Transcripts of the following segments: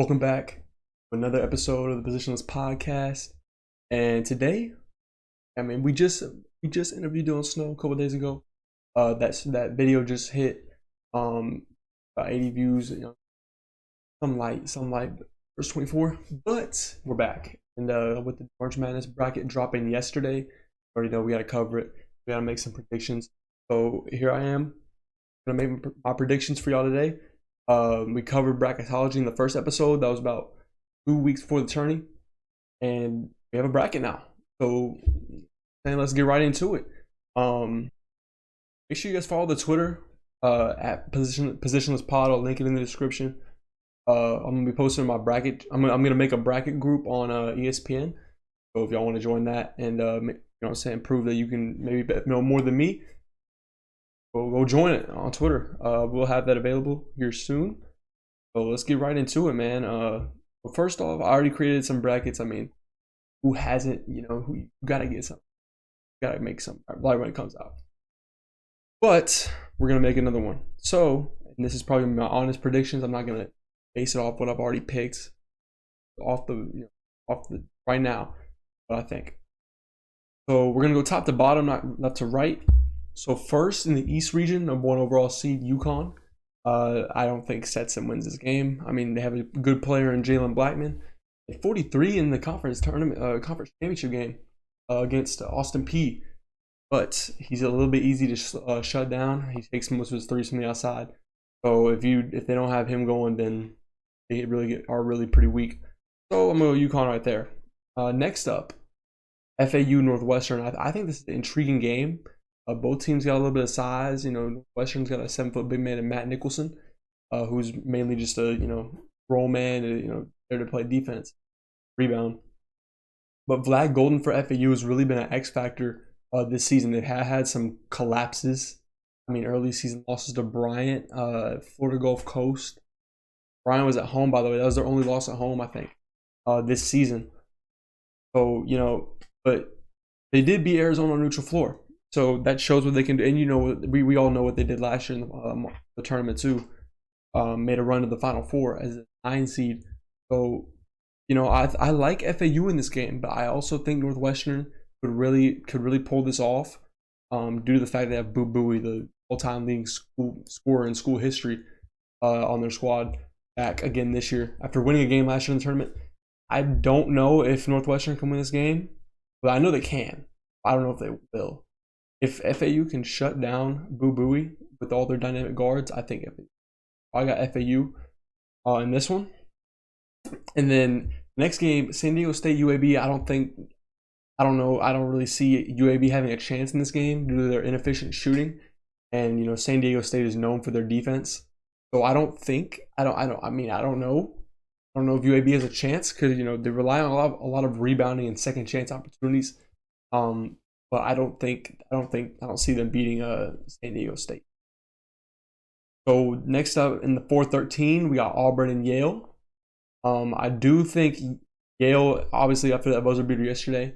Welcome back to another episode of the Positionless podcast. And today, we just interviewed Dylan Snow a couple days ago. That video just hit about 80 views, some light verse 24. But we're back, and with the March Madness bracket dropping yesterday, already know we gotta cover it. We gotta make some predictions. So here I am, gonna make my predictions for y'all today. We covered bracketology in the first episode. That was about 2 weeks before the tourney, and we have a bracket now. So, let's get right into it. Make sure you guys follow the Twitter at Positionless Pod. I'll link it in the description. I'm gonna be posting my bracket. I'm gonna make a bracket group on ESPN. So if y'all want to join that and prove that you can maybe know more than me, go join it on Twitter. We'll have that available here soon. So let's get right into it, man. Well, first off, I already created some brackets. I mean, who hasn't? Who you gotta get some, gotta make some right when it comes out. But we're gonna make another one. So, and this is probably my honest predictions. I'm not gonna base it off what I've already picked, off the right now. What I think. So we're gonna go top to bottom, not left to right. So first in the East region, number 1 overall seed UConn. I don't think Stetson wins this game. I mean, they have a good player in Jalen Blackman. 43 in the conference championship game against Austin Peay. But he's a little bit easy to shut down. He takes most of his threes from the outside. So if they don't have him going, then they are really pretty weak. So I'm gonna go UConn right there. Next up, FAU Northwestern. I think this is an intriguing game. Both teams got a little bit of size. Northwestern's got a 7-foot big man in Matt Nicholson, who's mainly just a roll man, there to play defense, rebound. But Vlad Golden for FAU has really been an X factor this season. They've had some collapses. I mean, early season losses to Bryant, Florida Gulf Coast. Bryant was at home, by the way. That was their only loss at home, I think, this season. So but they did beat Arizona on neutral floor. So that shows what they can do. And we all know what they did last year in the tournament too. Made a run to the Final Four as a 9 seed. So, I like FAU in this game, but I also think Northwestern could really pull this off due to the fact they have Boo Buie, the all-time leading scorer in school history, on their squad, back again this year after winning a game last year in the tournament. I don't know if Northwestern can win this game, but I know they can. I don't know if they will. If FAU can shut down Boo Buie with all their dynamic guards, I think I got FAU in this one. And then next game, San Diego State UAB. I don't know. I don't really see UAB having a chance in this game due to their inefficient shooting. And San Diego State is known for their defense. So I don't know. I don't know if UAB has a chance because they rely on a lot of rebounding and second chance opportunities. But I don't see them beating San Diego State. So next up in the 4-13, we got Auburn and Yale. I do think Yale, obviously after that buzzer beater yesterday,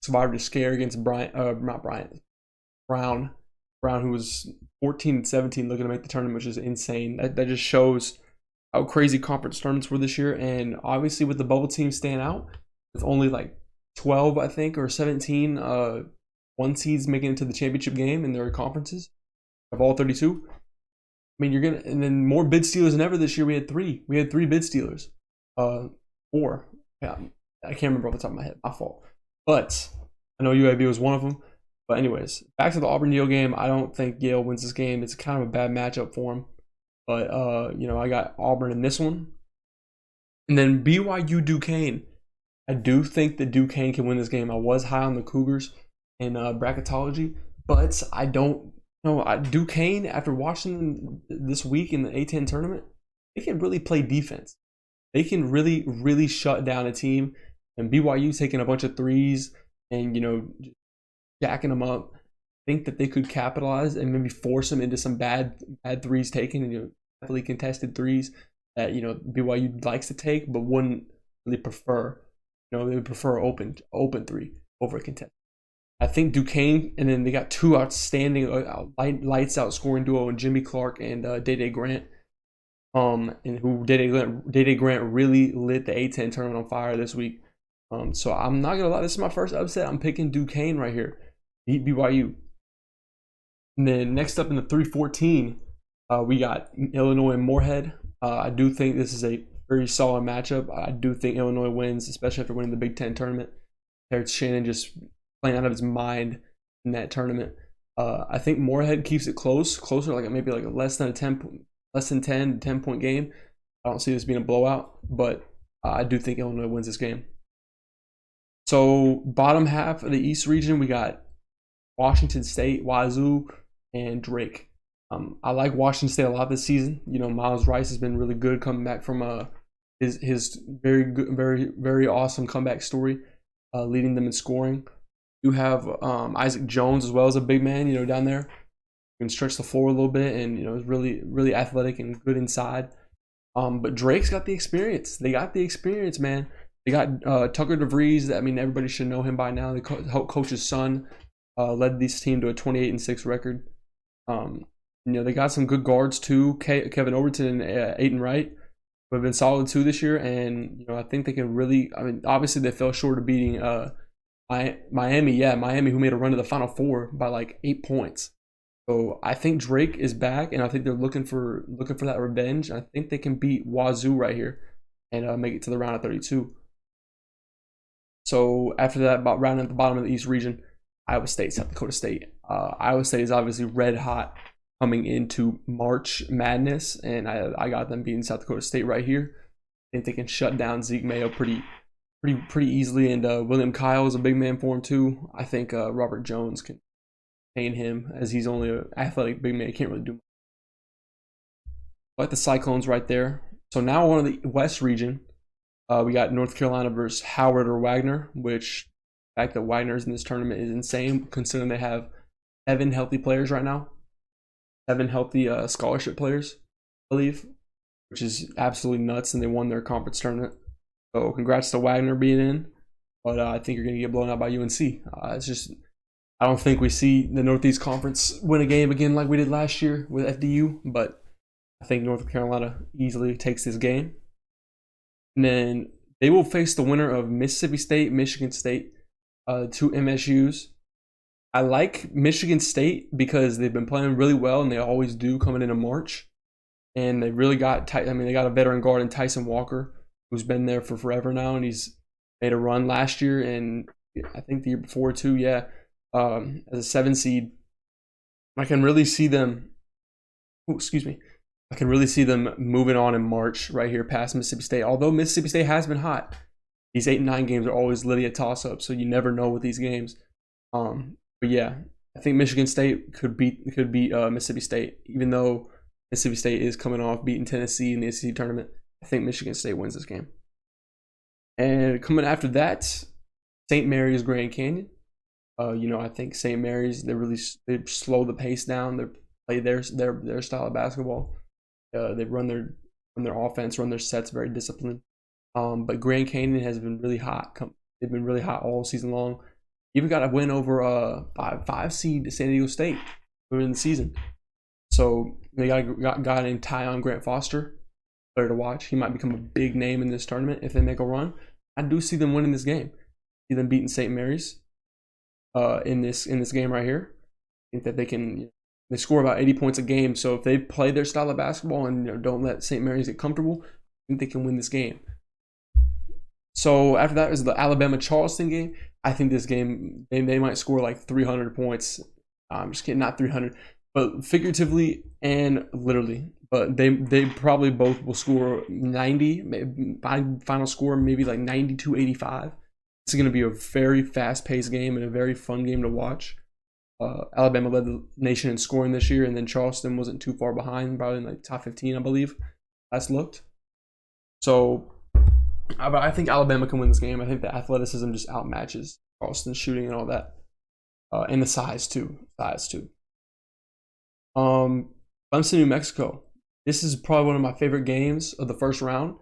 survived a scare against Brown, who was 14-17 looking to make the tournament, which is insane. That just shows how crazy conference tournaments were this year. And obviously with the bubble team staying out, with only like 12, I think, or 17 1 seeds making it to the championship game in their conferences of all 32. I mean, and then more bid stealers than ever this year. We had 3 bid stealers. 4. Yeah, I can't remember off the top of my head. My fault. But I know UAB was one of them. But anyways, back to the Auburn-Yale game. I don't think Yale wins this game. It's kind of a bad matchup for them. But, I got Auburn in this one. And then BYU Duquesne. I do think that Duquesne can win this game. I was high on the Cougars in bracketology, but I don't know. Duquesne, after watching them this week in the A10 tournament, they can really play defense. They can really, really shut down a team. And BYU taking a bunch of threes and, jacking them up. I think that they could capitalize and maybe force them into some bad threes taken and, heavily contested threes that, BYU likes to take but wouldn't really prefer. They would prefer open 3 over a contest. I think Duquesne, and then they got 2 outstanding lights out scoring duo in Jimmy Clark and Day Grant. and who Day Grant really lit the A10 tournament on fire this week. So I'm not gonna lie, this is my first upset. I'm picking Duquesne right here, beat BYU. And then next up in the 314, we got Illinois and Moorhead. I do think this is a very solid matchup. I do think Illinois wins, especially after winning the Big Ten tournament. There's Shannon just playing out of his mind in that tournament. I think Moorhead keeps it closer, like maybe like less than 10 point game. I don't see this being a blowout, but I do think Illinois wins this game. So bottom half of the East region, we got Washington State, Wazoo, and Drake. I like Washington State a lot this season. You know, Miles Rice has been really good coming back from his very good, very awesome comeback story, leading them in scoring. You have Isaac Jones as well as a big man, you know, down there. Can stretch the floor a little bit, and you know, is really athletic and good inside. But Drake's got the experience. They got the experience, man. They got Tucker DeVries. I mean, everybody should know him by now. The coach's son led this team to a 28-6 record. You know, they got some good guards too. Kevin Overton and Aiden Wright, who have been solid too this year. And you know, I think they can really. I mean, obviously they fell short of beating Miami. Yeah, Miami, who made a run to the Final Four by like 8 points. So I think Drake is back, and I think they're looking for that revenge. I think they can beat Wazoo right here and make it to the round of 32. So after that, about rounding at the bottom of the East region, Iowa State, South Dakota State. Iowa State is obviously red hot coming into March Madness, and I got them beating South Dakota State right here. I think they can shut down Zeke Mayo pretty easily, and William Kyle is a big man for him too. I think Robert Jones can contain him, as he's only an athletic big man. He can't really do much. Like the Cyclones right there. So now on the West region, we got North Carolina versus Howard or Wagner, which the fact that Wagner's in this tournament is insane, considering they have 7 healthy players right now. 7 healthy scholarship players, I believe, which is absolutely nuts, and they won their conference tournament. So congrats to Wagner being in, but I think you're going to get blown out by UNC. It's just, I don't think we see the Northeast Conference win a game again like we did last year with FDU, but I think North Carolina easily takes this game. And then they will face the winner of Mississippi State, Michigan State, 2 MSUs. I like Michigan State because they've been playing really well, and they always do coming into March. And they really got they got a veteran guard in Tyson Walker, who's been there for forever now, and he's made a run last year and I think the year before too. Yeah, as a 7 seed, I can really see them. I can really see them moving on in March right here past Mississippi State. Although Mississippi State has been hot, these 8 and 9 games are always literally a toss-up, so you never know with these games. But yeah, I think Michigan State could beat Mississippi State, even though Mississippi State is coming off beating Tennessee in the SEC tournament. I think Michigan State wins this game. And coming after that, St. Mary's Grand Canyon. You know, I think St. Mary's they slow the pace down. They play their style of basketball. They run their offense, run their sets very disciplined. But Grand Canyon has been really hot. They've been really hot all season long. Even got a win over 5 seed San Diego State early in the season. So they got a guy named Tyon Grant Foster, player to watch. He might become a big name in this tournament if they make a run. I do see them winning this game. See them beating St. Mary's in this game right here. I think that they score about 80 points a game. So if they play their style of basketball and don't let St. Mary's get comfortable, I think they can win this game. So after that is the Alabama-Charleston game. I think this game, they might score like 300 points. I'm just kidding, not 300, but figuratively and literally. But they probably both will score 90, maybe final score maybe like 92-85. It's going to be a very fast-paced game and a very fun game to watch. Alabama led the nation in scoring this year, and then Charleston wasn't too far behind, probably in like top 15, I believe. Last looked. So, but I think Alabama can win this game. I think the athleticism just outmatches Charleston's shooting and all that, and the size too. Clemson, New Mexico. This is probably one of my favorite games of the first round.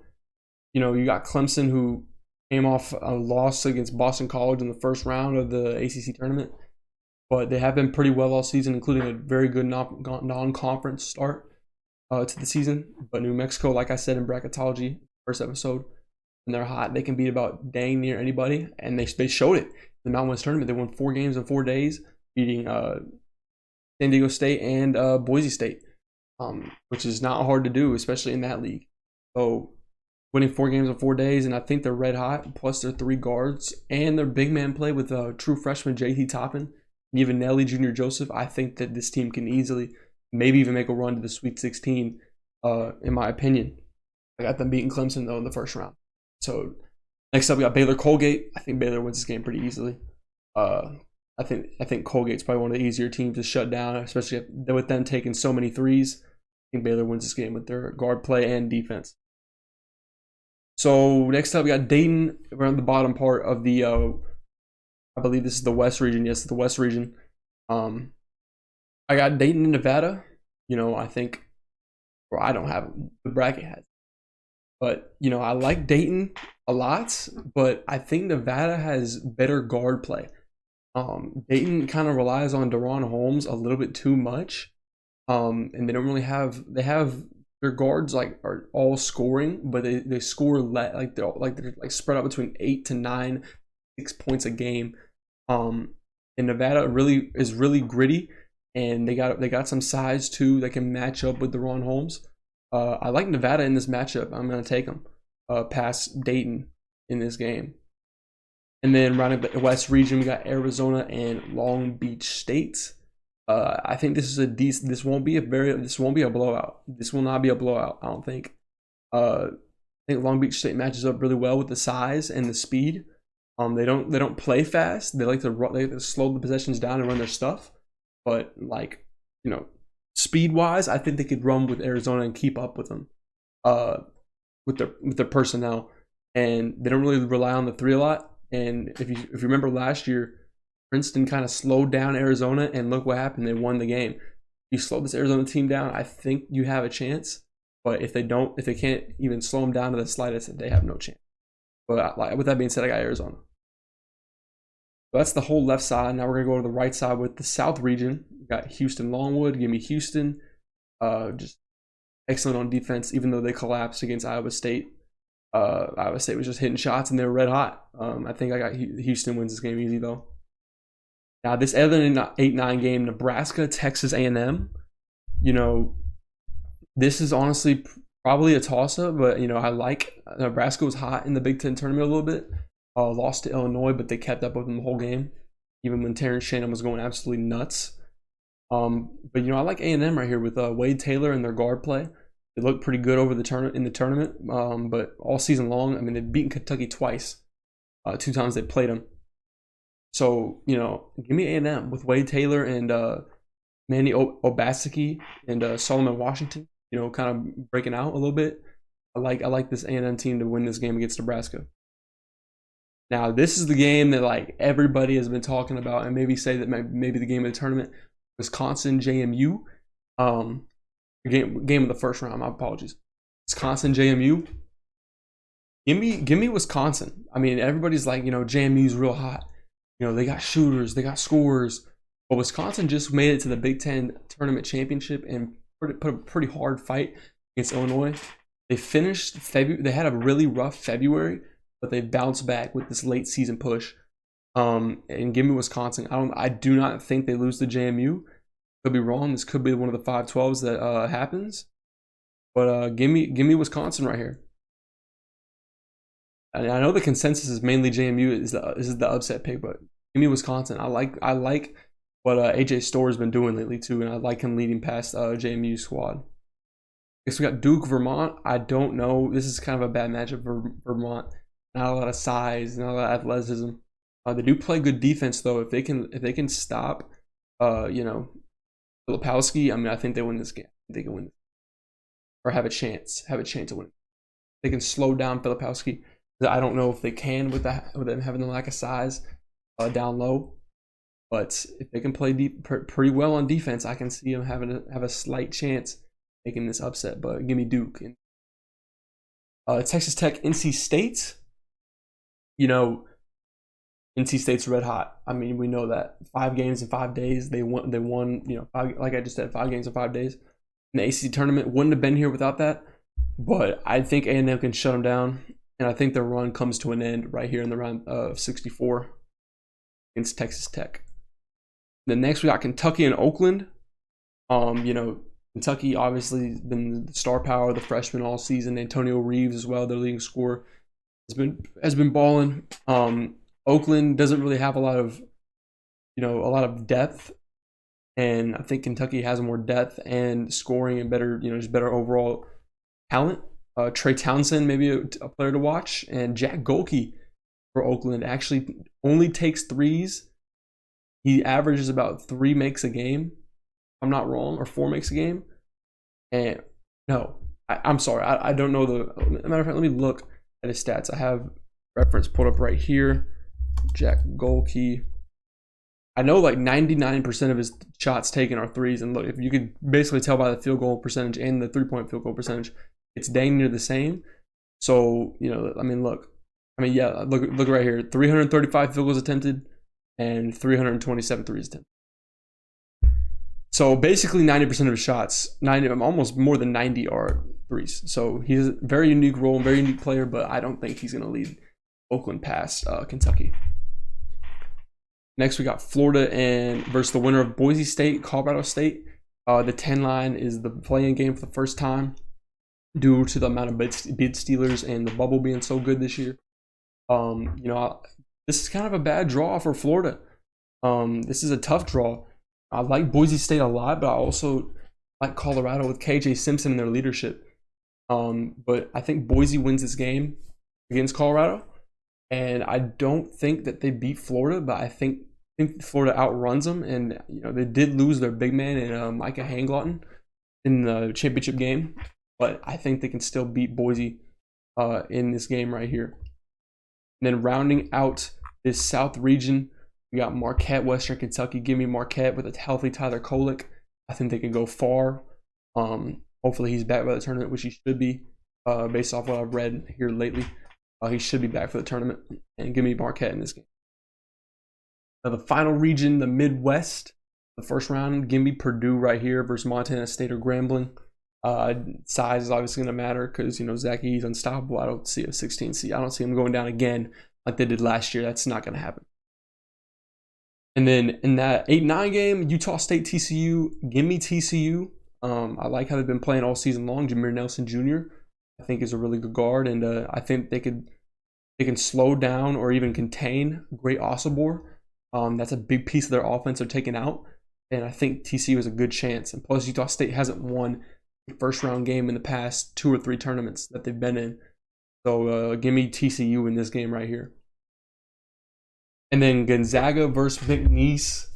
You know, you got Clemson, who came off a loss against Boston College in the first round of the ACC tournament, but they have been pretty well all season, including a very good non-conference start. to the season. But New Mexico, like I said in bracketology, first episode, when they're hot, they can beat about dang near anybody, and they showed it in the Mountain West tournament. They won 4 games in 4 days, beating San Diego State and Boise State, which is not hard to do, especially in that league. So winning 4 games in 4 days, and I think they're red hot. Plus their 3 guards and their big man play with true freshman J.T. Toppin and even Nelly Jr. Joseph. I think that this team can easily, maybe even make a run to the Sweet 16. In my opinion, I got them beating Clemson though in the first round. So next up we got Baylor Colgate. I think Baylor wins this game pretty easily. I think Colgate's probably one of the easier teams to shut down, especially with them taking so many threes. I think Baylor wins this game with their guard play and defense. So next up, we got Dayton around the bottom part of the, I believe this is the West region. Yes, the West region. I got Dayton and Nevada. I think, well, I don't have the bracket has, but I like Dayton a lot, but I think Nevada has better guard play. Dayton kind of relies on Deron Holmes a little bit too much, and they don't really have. They have their guards are all scoring, but they score they're spread out between 8 to 9, 6 points a game. And Nevada is really gritty, and they got some size too that can match up with Deron Holmes. I like Nevada in this matchup. I'm gonna take them past Dayton in this game. And then running the West region, we got Arizona and Long Beach State. I think this is a decent. This won't be a blowout. This will not be a blowout. I don't think. I think Long Beach State matches up really well with the size and the speed. They don't play fast. They like to slow the possessions down and run their stuff. But speed wise, I think they could run with Arizona and keep up with them. With their personnel, and they don't really rely on the 3 a lot. And if you remember last year, Princeton kind of slowed down Arizona, and look what happened. They won the game. You slow this Arizona team down, I think you have a chance. But if they can't even slow them down to the slightest, they have no chance. But with that being said, I got Arizona. So that's the whole left side. Now we're going to go to the right side with the South region. We got Houston Longwood. Give me Houston. Just excellent on defense, even though they collapsed against Iowa State. Iowa State was just hitting shots, and they were red hot. I think I got Houston wins this game easy, though. Now, this other 8-9 game, Nebraska, Texas A&M, this is honestly probably a toss-up, but, I like Nebraska was hot in the Big Ten tournament a little bit. Lost to Illinois, but they kept up with them the whole game, even when Terrence Shannon was going absolutely nuts. But, I like A&M right here with Wade Taylor and their guard play. They look pretty good over in the tournament, but all season long, they've beaten Kentucky twice. 2 times they played them. So, give me A&M with Wade Taylor and Manny Obaseki and Solomon Washington, kind of breaking out a little bit. I like this A&M team to win this game against Nebraska. Now, this is the game that everybody has been talking about, and maybe say that maybe the game of the tournament, Wisconsin JMU. Game of the first round. My apologies. Wisconsin JMU. Give me Wisconsin. Everybody's like, JMU's real hot. They got shooters, they got scorers. But Wisconsin just made it to the Big Ten tournament championship and put a pretty hard fight against Illinois. They finished February. They had a really rough February, but they bounced back with this late season push. And give me Wisconsin. I do not think they lose to JMU. Could be wrong. This could be one of the 5-12s that happens. But give me Wisconsin right here. And I know the consensus is mainly JMU is the upset pick, but give me Wisconsin. I like what AJ Storr's been doing lately too, and I like him leading past JMU's squad. Next we got Duke, Vermont. I don't know. This is kind of a bad matchup for Vermont. Not a lot of size, not a lot of athleticism. They do play good defense though. If they can stop, Filipowski, I think they win this game. They can win, or have a chance to win. They can slow down Filipowski. I don't know if they can with them having the lack of size down low, but if they can play pretty well on defense, I can see them have a slight chance making this upset. But give me Duke. Texas Tech, NC State. NC State's red hot. We know that 5 games in 5 days. They won. Like I just said, 5 games in 5 days. in the ACC tournament. Wouldn't have been here without that. But I think A&M can shut them down, and I think their run comes to an end right here in the round of 64 against Texas Tech. Then next we got Kentucky and Oakland. Kentucky obviously been the star power, the freshman all season. Antonio Reeves as well, their leading scorer, has been balling. Oakland doesn't really have a lot of depth, and I think Kentucky has more depth and scoring and better, just better overall talent. Trey Townsend, maybe a player to watch, and Jack Golke for Oakland actually only takes threes. He averages about 3 makes a game, if I'm not wrong, or 4 makes a game. And no, I'm sorry, I don't know the. Matter of fact, let me look at his stats. I have reference pulled up right here. Jack Golke. I know like 99% of his shots taken are threes, and look, if you could basically tell by the field goal percentage and the 3-point field goal percentage, it's dang near the same. So look, look right here, 335 field goals attempted and 327 threes attempted. So basically 90% of his shots, almost more than 90 are threes. So he's a very unique role, very unique player, but I don't think he's going to lead Oakland past Kentucky. Next, we got Florida versus the winner of Boise State, Colorado State. The 10 line is the play-in game for the first time due to the amount of bid stealers and the bubble being so good this year. This is kind of a bad draw for Florida. This is a tough draw. I like Boise State a lot, but I also like Colorado with KJ Simpson and their leadership. But I think Boise wins this game against Colorado. And I don't think that they beat Florida, but I think Florida outruns them. And they did lose their big man in Micah Hanglotten in the championship game, but I think they can still beat Boise in this game right here. And then rounding out this South region, we got Marquette, Western Kentucky. Give me Marquette with a healthy Tyler Kolek. I think they can go far. Hopefully he's back by the tournament, which he should be, based off what I've read here lately. He should be back for the tournament. And give me Marquette in this game. Now the final region, the Midwest, the first round, give me Purdue right here versus Montana State or Grambling. Size is obviously going to matter because, Zach E's unstoppable. I don't see a 16 seed. I don't see him going down again like they did last year. That's not going to happen. And then in that 8-9 game, Utah State TCU, give me TCU. I like how they've been playing all season long. Jameer Nelson Jr. I think is a really good guard, and I think they can slow down or even contain Great Osobor. That's a big piece of their offense they're taking out, and I think TCU has a good chance. And plus, Utah State hasn't won a first-round game in the past 2 or 3 tournaments that they've been in. So give me TCU in this game right here. And then Gonzaga versus McNeese.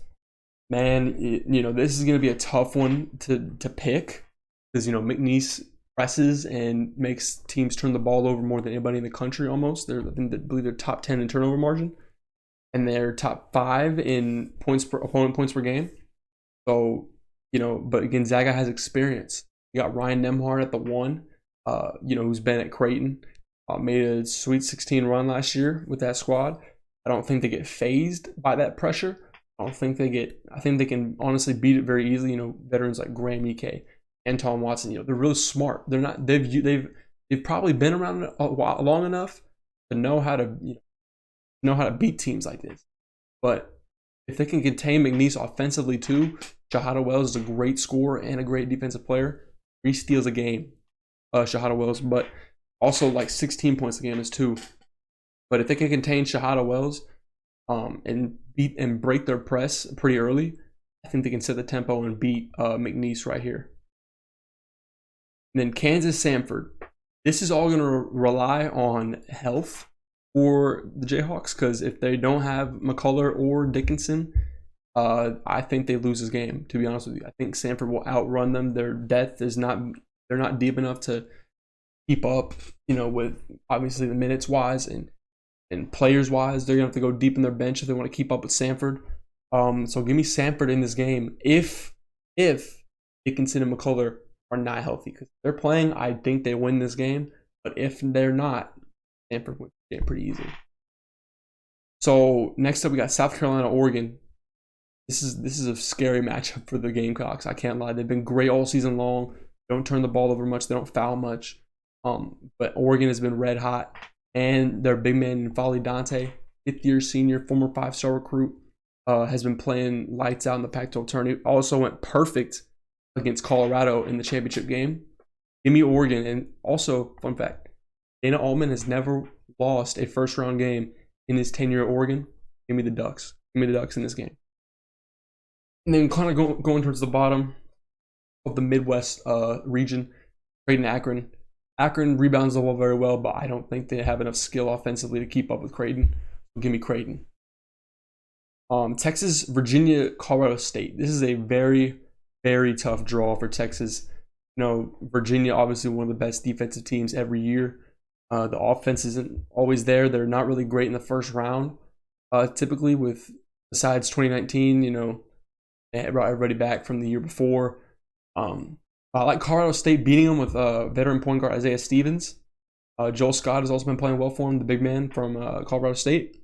Man, this is going to be a tough one to pick because, McNeese presses and makes teams turn the ball over more than anybody in the country almost. I believe they're top 10 in turnover margin. And they're top 5 in opponent points per game. So, but Gonzaga has experience. You got Ryan Nembhard at the 1, who's been at Creighton. Made a Sweet 16 run last year with that squad. I don't think they get phased by that pressure. I think they can honestly beat it very easily. Veterans like Graham Ike, Anton Watson, they're really smart. They're not, they've probably been around long enough to know how to beat teams like this. But if they can contain McNeese offensively too, Shahada Wells is a great scorer and a great defensive player. 3 steals a game, Shahada Wells, but also like 16 points a game is 2. But if they can contain Shahada Wells and beat and break their press pretty early, I think they can set the tempo and beat McNeese right here. And then Kansas Samford. This is all going to rely on health for the Jayhawks because if they don't have McCullough or Dickinson, I think they lose this game, to be honest with you. I think Samford will outrun them. Their depth is not, they're not deep enough to keep up, with obviously the minutes wise and players wise. They're going to have to go deep in their bench if they want to keep up with Samford. So give me Samford in this game if Dickinson and McCullough are not healthy. Because if they're playing, I think they win this game. But if they're not, Samford wins the game pretty easily. So next up, we got South Carolina, Oregon. This is a scary matchup for the Gamecocks. I can't lie. They've been great all season long. don't turn the ball over much. They don't foul much. But Oregon has been red hot, and their big man Folly Dante, 5th-year senior, former 5-star recruit, has been playing lights out in the Pac-12 tournament. Also went perfect against Colorado in the championship game. Give me Oregon. And also, fun fact, Dana Altman has never lost a first-round game in his tenure at Oregon. Give me the Ducks. Give me the Ducks in this game. And then kind of going towards the bottom of the Midwest region, Creighton, Akron. Akron rebounds the ball very well, but I don't think they have enough skill offensively to keep up with Creighton. So give me Creighton. Texas, Virginia, Colorado State. This is a very, very tough draw for Texas. You know, Virginia, obviously one of the best defensive teams every year. The offense isn't always there. They're not really great in the first round. Typically, besides 2019, you know, they brought everybody back from the year before. I like Colorado State beating them with veteran point guard Isaiah Stevens. Joel Scott has also been playing well for him, the big man from Colorado State.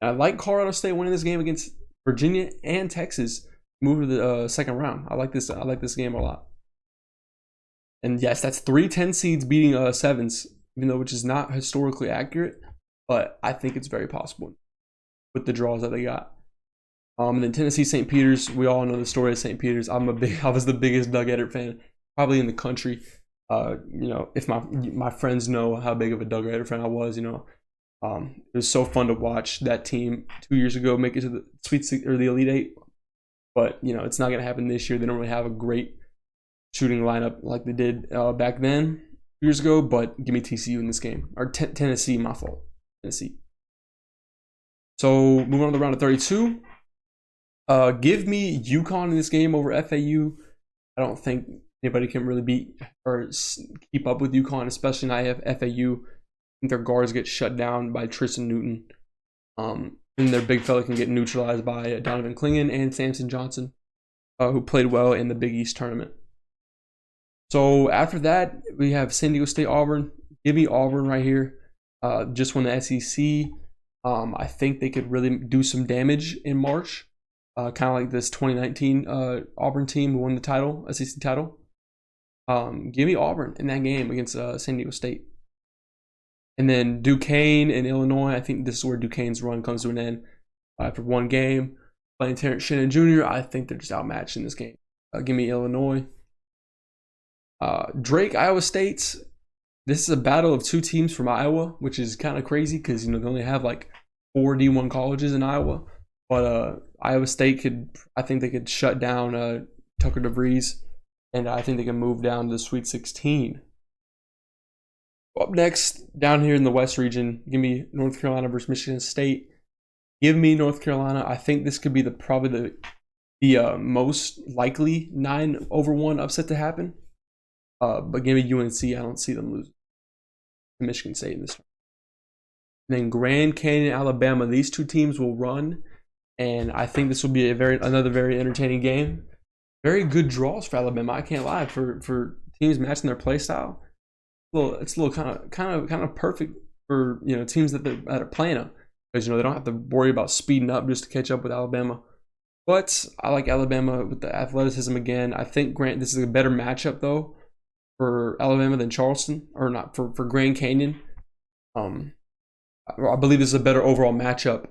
And I like Colorado State winning this game against Virginia and Texas, moving to the second round. I like this game a lot. And yes, that's 3 10 seeds beating 7s, even though which is not historically accurate, but I think it's very possible with the draws that they got. And then Tennessee, St. Peter's. We all know the story of St. Peter's. I was the biggest Doug Edert fan probably in the country. You know, if my friends know how big of a Doug Edert fan I was, you know, it was so fun to watch that team 2 years ago make it to the Sweet Six or the Elite Eight. But you know, it's not going to happen this year. They don't really have a great shooting lineup like they did back then 2 years ago. But give me TCU in this game, or Tennessee. My fault, Tennessee. So moving on to the round of 32. Give me UConn in this game over FAU. I don't think anybody can really beat or keep up with UConn, especially not have FAU. I think their guards get shut down by Tristan Newton. And their big fella can get neutralized by Donovan Clingan and Samson Johnson, who played well in the Big East tournament. So after that, we have San Diego State, Auburn. Give me Auburn right here. Just won the SEC. I think they could really do some damage in March. Kind of like this 2019 Auburn team who won the title, SEC title. Give me Auburn in that game against San Diego State. And then Duquesne and Illinois. I think this is where Duquesne's run comes to an end after one game. Playing Terrence Shannon Jr., I think they're just outmatched in this game. Give me Illinois. Drake, Iowa State. This is a battle of two teams from Iowa, which is kind of crazy because, you know, they only have like 4 D1 colleges in Iowa. But Iowa State I think they could shut down Tucker DeVries, and I think they can move down to the Sweet 16. Up next, down here in the West region, give me North Carolina versus Michigan State. Give me North Carolina. I think this could be probably the most likely 9-1 upset to happen. But give me UNC. I don't see them losing to Michigan State in this time. And then Grand Canyon, Alabama. These two teams will run, and I think this will be another very entertaining game. Very good draws for Alabama. I can't lie, for teams matching their play style. It's a little kind of perfect for, you know, teams that are playing them, because, you know, they don't have to worry about speeding up just to catch up with Alabama. But I like Alabama with the athleticism again. I think this is a better matchup though for Alabama than Charleston, or not for Grand Canyon. I believe this is a better overall matchup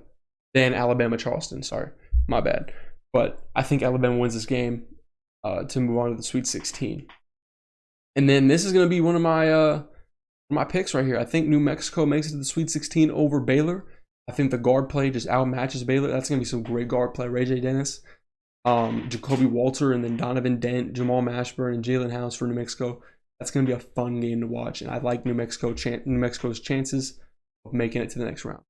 than Alabama-Charleston. Sorry, my bad. But I think Alabama wins this game to move on to the Sweet 16. And then this is going to be one of my picks right here. I think New Mexico makes it to the Sweet 16 over Baylor. I think the guard play just outmatches Baylor. That's going to be some great guard play. Ray J. Dennis, Jacoby Walter, and then Donovan Dent, Jamal Mashburn, and Jalen House for New Mexico. That's going to be a fun game to watch, and I like New Mexico's chances of making it to the next round.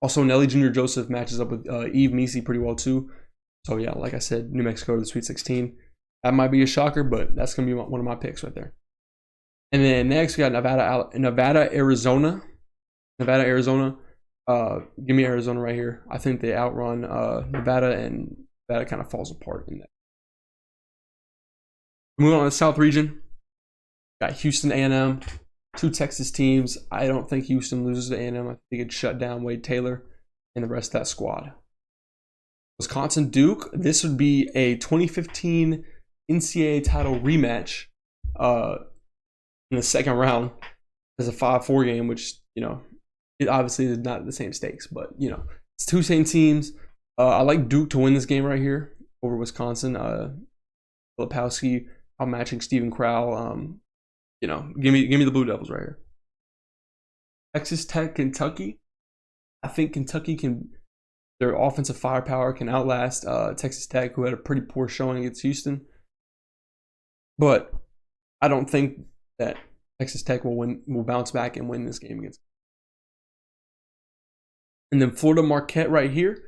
Also, Nelly Jr. Joseph matches up with Eve Meese pretty well too. So yeah, like I said, New Mexico to the Sweet 16. That might be a shocker, but that's going to be one of my picks right there. And then next we got Nevada, Arizona. Give me Arizona right here. I think they outrun Nevada, and Nevada kind of falls apart in that. Moving on to the South region, got Houston A&M, 2 Texas teams. I don't think Houston loses to A&M. I think they could shut down Wade Taylor and the rest of that squad. Wisconsin, Duke. This would be a 2015 NCAA title rematch in the second round as a 5-4 game, which, you know, it obviously is not the same stakes, but, you know, it's two same teams. I like Duke to win this game right here over Wisconsin. Filipowski outmatching Stephen Crowell. You know, give me the Blue Devils right here. Texas Tech, Kentucky. I think Kentucky can, their offensive firepower can outlast Texas Tech, who had a pretty poor showing against Houston. But I don't think that Texas Tech will bounce back and win this game against. And then Florida Marquette right here.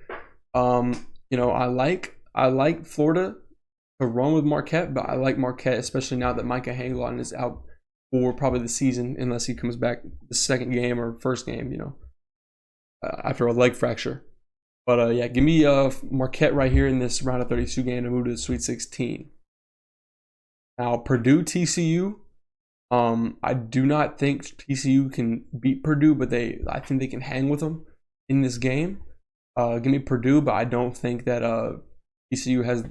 You know, I like Florida to run with Marquette, but I like Marquette, especially now that Micah Hanglon is out for probably the season, unless he comes back the second game or first game, you know, after a leg fracture. But yeah, give me Marquette right here in this round of 32 game to move to the Sweet 16. Now Purdue TCU. I do not think TCU can beat Purdue, but I think they can hang with them in this game. Give me Purdue, but I don't think that TCU has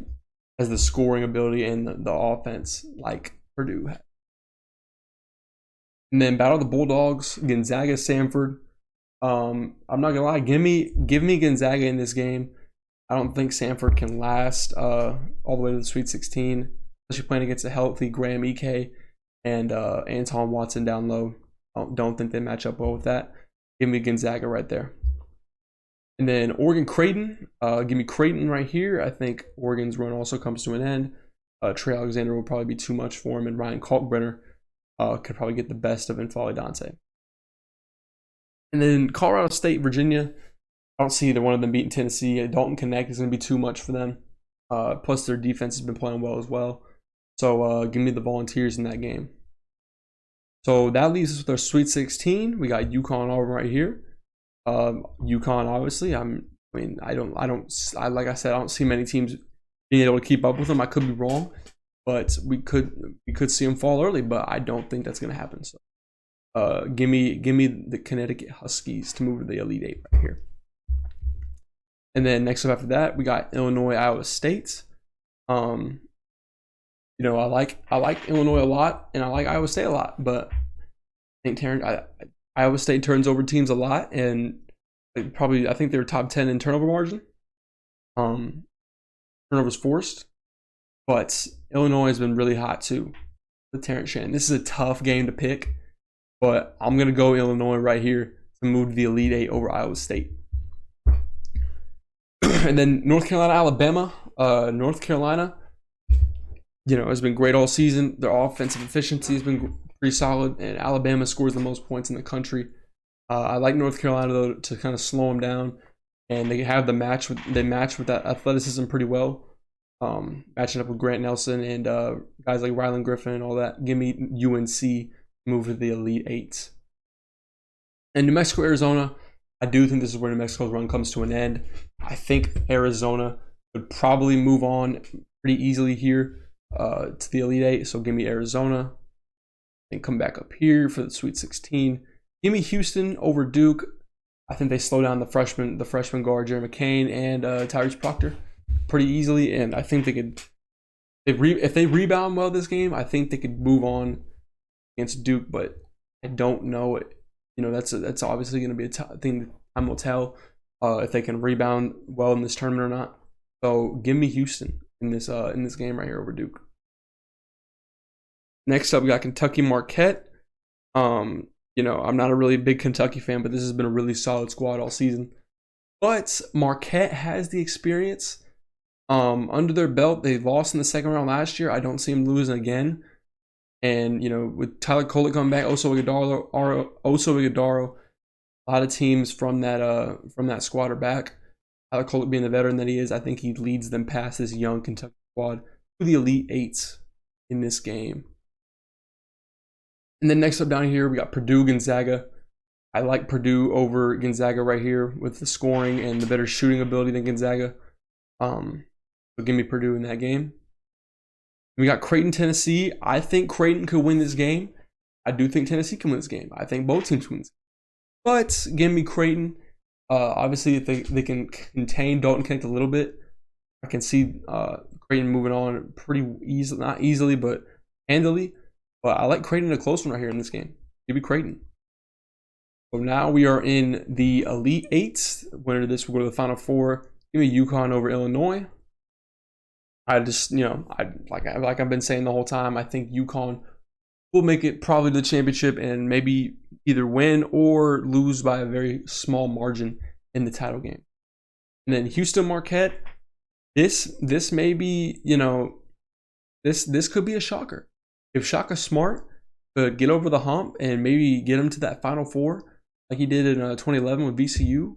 the scoring ability and the offense like Purdue has. And then Battle of the Bulldogs, Gonzaga, Samford. I'm not gonna lie, give me Gonzaga in this game. I don't think Samford can last all the way to the Sweet 16, especially playing against a healthy Graham Ike and Anton Watson down low. I don't think they match up well with that. Give me Gonzaga right there. And then Oregon Creighton. Give me Creighton right here. I think Oregon's run also comes to an end. Trey Alexander will probably be too much for him, and Ryan Kalkbrenner could probably get the best of N'Faly Dante. And then Colorado State, Virginia. I don't see either one of them beating Tennessee. Dalton Connect is going to be too much for them. Plus, their defense has been playing well as well. So give me the Volunteers in that game. So that leaves us with our Sweet 16. We got UConn Auburn right here. UConn, obviously. Like I said, I don't see many teams being able to keep up with them. I could be wrong, but we could see them fall early, but I don't think that's going to happen. So give me the Connecticut Huskies to move to the Elite Eight right here. And then next up after that, we got Illinois, Iowa State. You know, I like Illinois a lot, and I like Iowa State a lot, but I think Iowa State turns over teams a lot, and I think they're top 10 in turnover margin. Turnovers forced, but Illinois has been really hot too with Terrence Shannon. This is a tough game to pick, but I'm gonna go Illinois right here to move to the Elite Eight over Iowa State. And then North Carolina, Alabama. North Carolina, you know, has been great all season. Their offensive efficiency has been pretty solid, and Alabama scores the most points in the country. I like North Carolina though to kind of slow them down, and they have match with that athleticism pretty well. Matching up with Grant Nelson and guys like Rylan Griffin and all that. Give me UNC, move to the Elite Eight. And New Mexico, Arizona. I do think this is where New Mexico's run comes to an end. I think Arizona would probably move on pretty easily here to the Elite Eight. So give me Arizona and come back up here for the Sweet 16. Give me Houston over Duke. I think they slow down the freshman guard, Jerry McCain and Tyrese Proctor pretty easily. And I think they could, if they rebound well this game, I think they could move on against Duke. But I don't know it. You know, that's obviously going to be a thing that time will tell if they can rebound well in this tournament or not. So give me Houston in this game right here over Duke. Next up, we got Kentucky Marquette. You know, I'm not a really big Kentucky fan, but this has been a really solid squad all season. But Marquette has the experience under their belt. They lost in the second round last year. I don't see them losing again. And, you know, with Tyler Kolek coming back, Oso Ighodaro, a lot of teams from that squad are back. Tyler Kolek being the veteran that he is, I think he leads them past this young Kentucky squad to the Elite Eight in this game. And then next up down here, we got Purdue, Gonzaga. I like Purdue over Gonzaga right here with the scoring and the better shooting ability than Gonzaga. So give me Purdue in that game. We got Creighton, Tennessee. I think Creighton could win this game. I do think Tennessee can win this game. I think both teams win. But give me Creighton. Obviously, if they can contain Dalton Kent a little bit, I can see Creighton moving on pretty easily, not easily, but handily. But I like Creighton a close one right here in this game. Give me Creighton. So now we are in the Elite Eight. Winner of this will go to the Final Four. Give me UConn over Illinois. I just, like I've been saying the whole time, I think UConn will make it probably to the championship and maybe either win or lose by a very small margin in the title game. And then Houston Marquette. This may be, this could be a shocker. If Shaka Smart could get over the hump and maybe get him to that Final Four like he did in 2011 with VCU,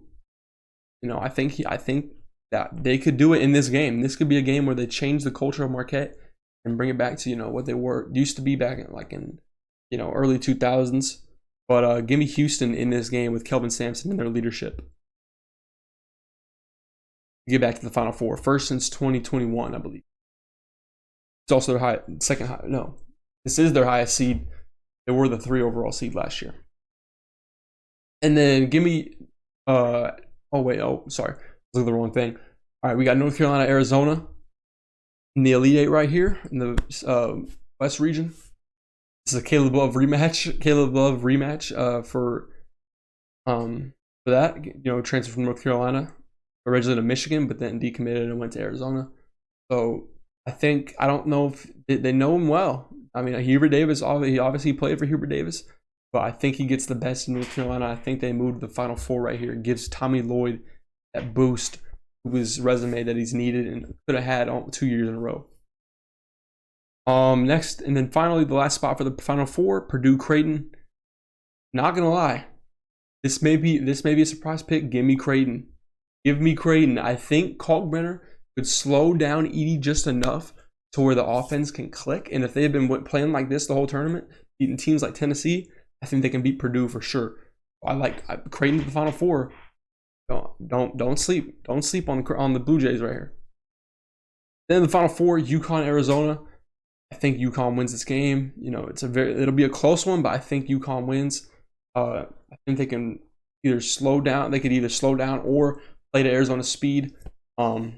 I think that they could do it in this game. This could be a game where they change the culture of Marquette and bring it back to what they used to be back in early 2000s. But give me Houston in this game with Kelvin Sampson in their leadership. Get back to the Final Four, first since 2021, I believe. It's also their second high. No, this is their highest seed. They were the 3 overall seed last year. And then give me. Sorry, I was looking at the wrong thing. All right, we got North Carolina, Arizona in the Elite Eight right here in the West region. This is a Caleb Love rematch. For that, transfer from North Carolina, originally to Michigan, but then decommitted and went to Arizona. So I don't know if they know him well. I mean, Hubert Davis, he obviously played for Hubert Davis, but I think he gets the best in North Carolina. I think they moved to the Final Four right here. It gives Tommy Lloyd that boost to his resume that he's needed and could have had 2 years in a row. Next, and then finally, the last spot for the Final Four, Purdue Creighton. Not gonna lie, this may be a surprise pick. Give me Creighton. I think Kalkbrenner could slow down Edey just enough to where the offense can click. And if they have been playing like this the whole tournament, beating teams like Tennessee, I think they can beat Purdue for sure. I like Creighton to the Final Four. Don't sleep on the Blue Jays right here. Then the Final Four, UConn, Arizona. I think UConn wins this game. It'll be a close one, but I think UConn wins. I think they can either slow down. They could either slow down or play to Arizona's speed. I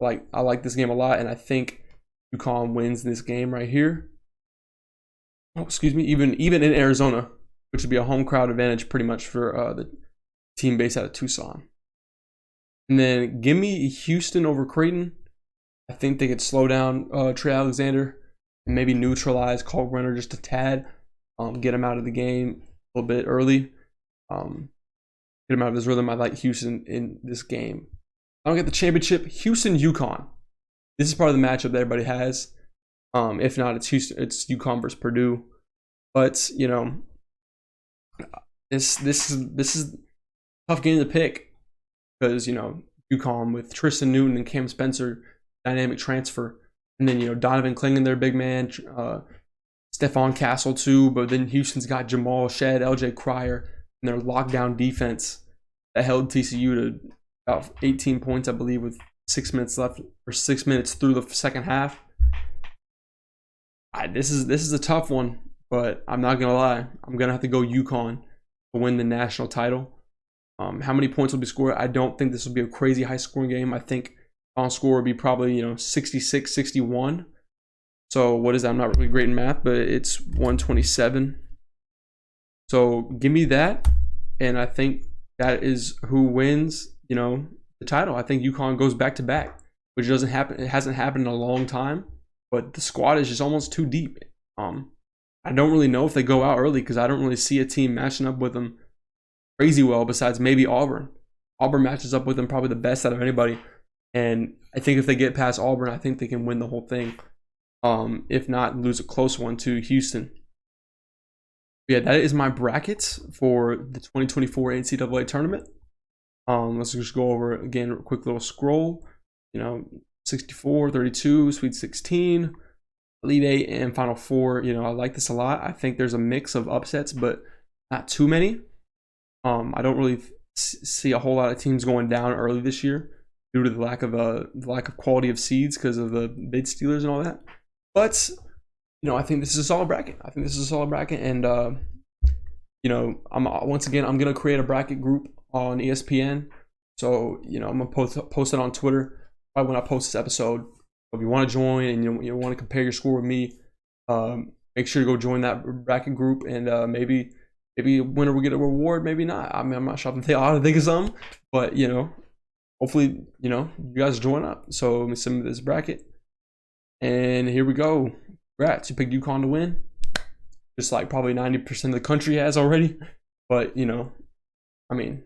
like this game a lot, and I think UConn wins this game right here. Oh, excuse me. Even in Arizona, which would be a home crowd advantage pretty much for the team based out of Tucson. And then give me Houston over Creighton. I think they could slow down Trey Alexander and maybe neutralize Kalkbrenner just a tad. Get him out of the game a little bit early. Get him out of his rhythm. I like Houston in this game. I don't get the championship. Houston, UConn. This is probably the matchup that everybody has. If not, it's UConn versus Purdue. But this is a tough game to pick because UConn with Tristan Newton and Cam Spencer, dynamic transfer, and then Donovan Clingan, their big man, Stephon Castle too. But then Houston's got Jamal Shed, LJ Cryer, and their lockdown defense that held TCU to about 18 points, I believe, with 6 minutes left or 6 minutes through the second half. This is a tough one, but I'm not gonna lie, I'm gonna have to go UConn to win the national title. How many points will be scored? I don't think this will be a crazy high scoring game. I think on score would be probably 66, 61. So what is that? I'm not really great in math, but it's 127. So give me that, and I think that is who wins the title. I think UConn goes back to back, which doesn't happen. It hasn't happened in a long time, but the squad is just almost too deep. I don't really know if they go out early because I don't really see a team matching up with them crazy well besides maybe Auburn. Auburn matches up with them probably the best out of anybody, and I think if they get past Auburn, I think they can win the whole thing. If not, lose a close one to Houston. Yeah, that is my brackets for the 2024 NCAA tournament. Let's just go over again a quick little scroll. 64, 32, Sweet 16, Elite 8, and Final Four. I like this a lot. I think there's a mix of upsets, but not too many. I don't really see a whole lot of teams going down early this year due to the lack of quality of seeds because of the bid stealers and all that. But I think this is a solid bracket. And I'm gonna create a bracket group on ESPN. So I'm gonna post it on Twitter. right when I post this episode. If you want to join and you want to compare your score with me, make sure to go join that bracket group, and maybe a winner will get a reward, maybe not. I mean, I'm not sure. I'll think of something, but hopefully, you guys join up. So let me submit this bracket, and here we go. Congrats, you picked UConn to win, just like probably 90% of the country has already. But I mean,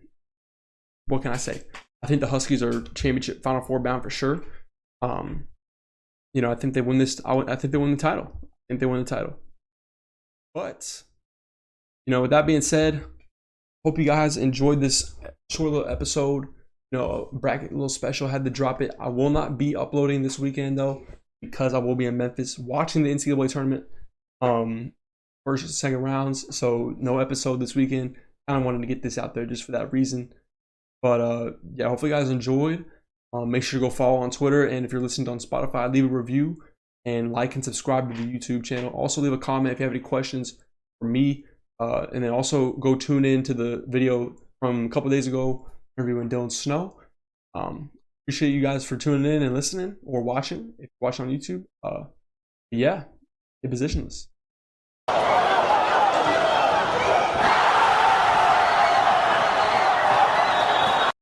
what can I say? I think the Huskies are championship Final Four bound for sure. I think they win this. I think they win the title. But with that being said, hope you guys enjoyed this short little episode. Bracket little special. Had to drop it. I will not be uploading this weekend though, because I will be in Memphis watching the NCAA tournament, first and second rounds. So no episode this weekend. Kind of wanted to get this out there just for that reason. But yeah, hopefully you guys enjoyed. Make sure to go follow on Twitter, and if you're listening on Spotify, leave a review and like and subscribe to the YouTube channel. Also leave a comment if you have any questions for me, and then also go tune in to the video from a couple days ago interviewing Dylan Snow. Appreciate you guys for tuning in and listening or watching if you're watching on YouTube. Yeah, get positionless.